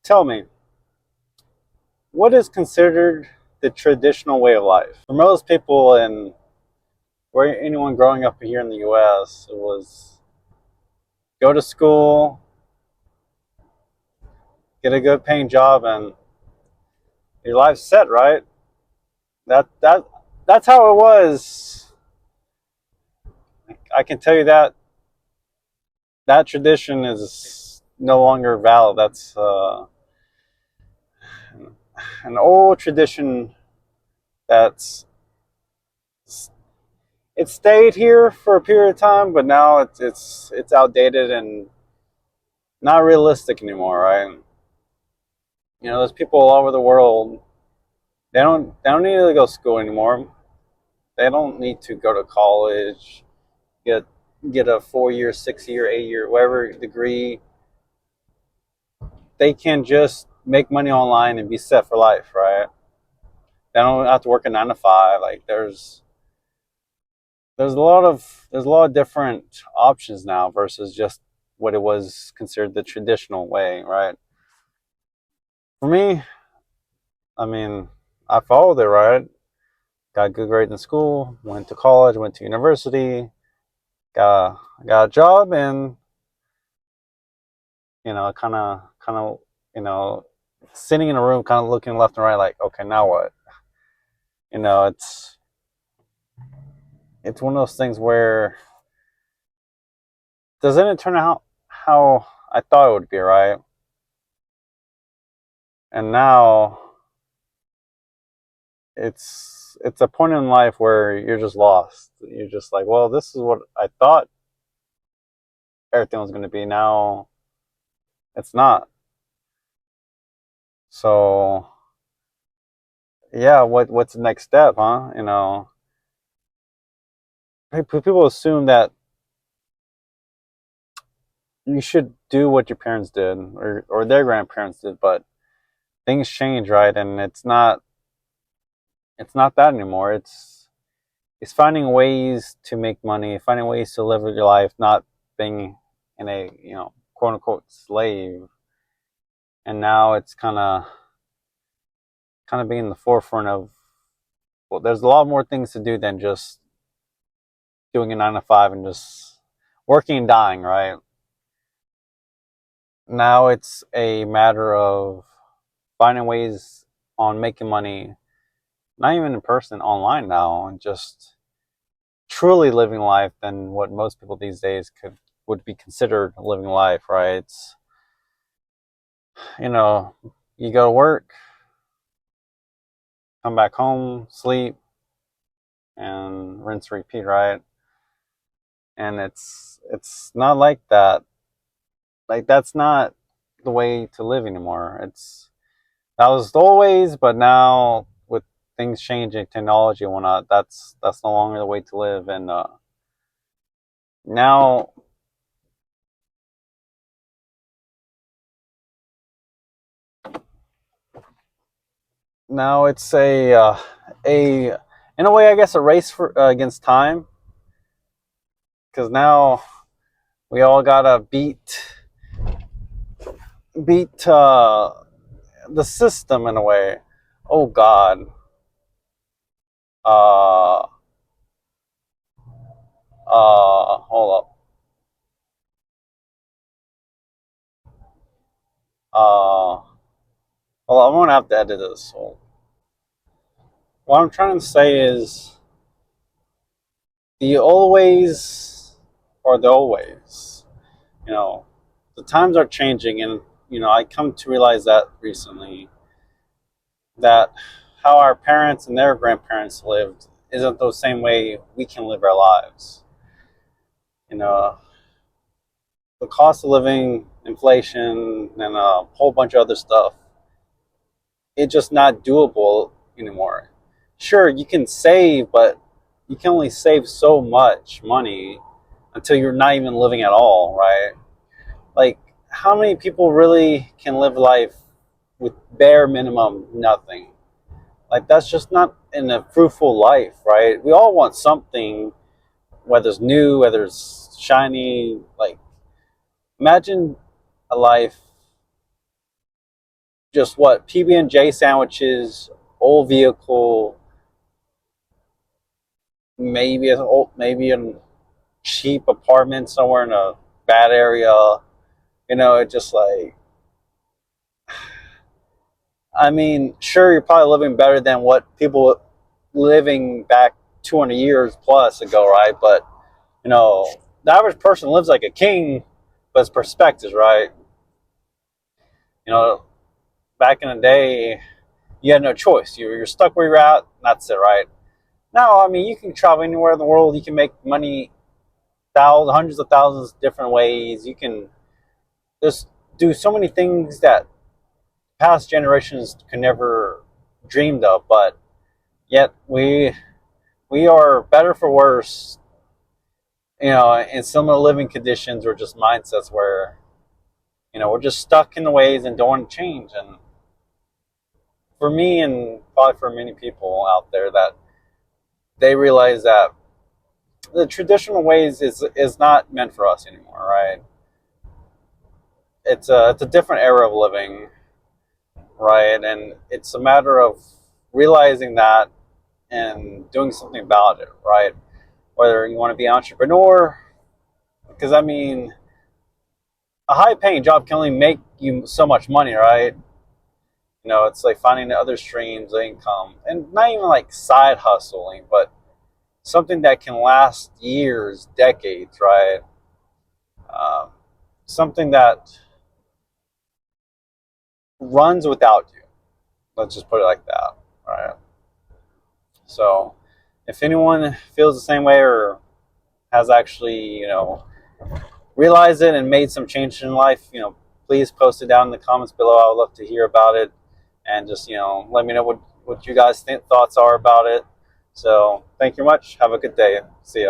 Tell me, what is considered the traditional way of life? For most people and where anyone growing up here in the US, it was go to school, get a good paying job, and your life's set, right? That's how it was. I can tell you that that tradition is no longer valid. That's an old tradition that's it stayed here for a period of time, but now it's outdated and not realistic anymore, right? There's people all over the world. They don't need to go to school anymore. They don't need to go to college, get get a 4 year, 6 year, 8 year, whatever degree. They can just make money online and be set for life, right? They don't have to work a 9 to 5. Like there's a lot of different options now versus just what it was considered the traditional way, right? For me, I mean, I followed it, right? Got good grades in school, went to college, went to university, got a job, and kind of, you know, sitting in a room, kind of looking left and right, like, okay, now what? You know, it's one of those things where doesn't it turn out how I thought it would be, right? And now it's a point in life where you're just lost. You're just like, well, this is what I thought everything was going to be. Now it's not. So yeah, what's the next step, huh? People assume that you should do what your parents did or their grandparents did, but things change, right? And it's not that anymore. It's finding ways to make money, finding ways to live your life, not being in a quote unquote slave. And now it's kind of being in the forefront of, well, there's a lot more things to do than just doing a 9 to 5 and just working and dying, right? Now it's a matter of finding ways on making money, not even in person, online now, and just truly living life than what most people these days would be considered living life, right? You know, you go to work, come back home, sleep, and rinse repeat, right? And it's not like that. Like that's not the way to live anymore. That was the old ways, but now with things changing, technology and whatnot, that's no longer the way to live. And now now it's a in a way, I guess, a race for against time, because now we all gotta beat the system in a way. Oh God. Uh, Hold up. Well, I'm gonna have to edit this. So what I'm trying to say is the old ways are the old ways. You know, the times are changing, and I come to realize that recently that how our parents and their grandparents lived isn't the same way we can live our lives. You know, the cost of living, inflation, and a whole bunch of other stuff, it's just not doable anymore. Sure, you can save, but you can only save so much money until you're not even living at all, right? Like, how many people really can live life with bare minimum nothing? Like, that's just not in a fruitful life, right? We all want something, whether it's new, whether it's shiny. Like, imagine a life just what PB&J sandwiches, old vehicle, maybe a cheap apartment somewhere in a bad area. It just like, I mean, sure, you're probably living better than what people living back 200 years plus ago, right? But the average person lives like a king, but it's perspectives, right? You know, back in the day, you had no choice. You're stuck where you're at. And that's it, right? Now, I mean, you can travel anywhere in the world. You can make money thousands, hundreds of thousands of different ways. You can just do so many things that past generations could never dreamed of. But yet we are better for worse. In similar living conditions or just mindsets where we're just stuck in the ways and don't want to change. And for me, and probably for many people out there, that they realize that the traditional ways is not meant for us anymore, right? It's a different era of living, right? And it's a matter of realizing that and doing something about it, right? Whether you want to be an entrepreneur, because I mean, a high-paying job can only make you so much money, right? It's like finding other streams of income, and not even like side hustling, but something that can last years, decades, right? Um, Something that runs without you. Let's just put it like that, right? So, if anyone feels the same way or has actually, realized it and made some change in life, please post it down in the comments below. I would love to hear about it, and just let me know what you guys think thoughts are about it. So, thank you much. Have a good day. See ya.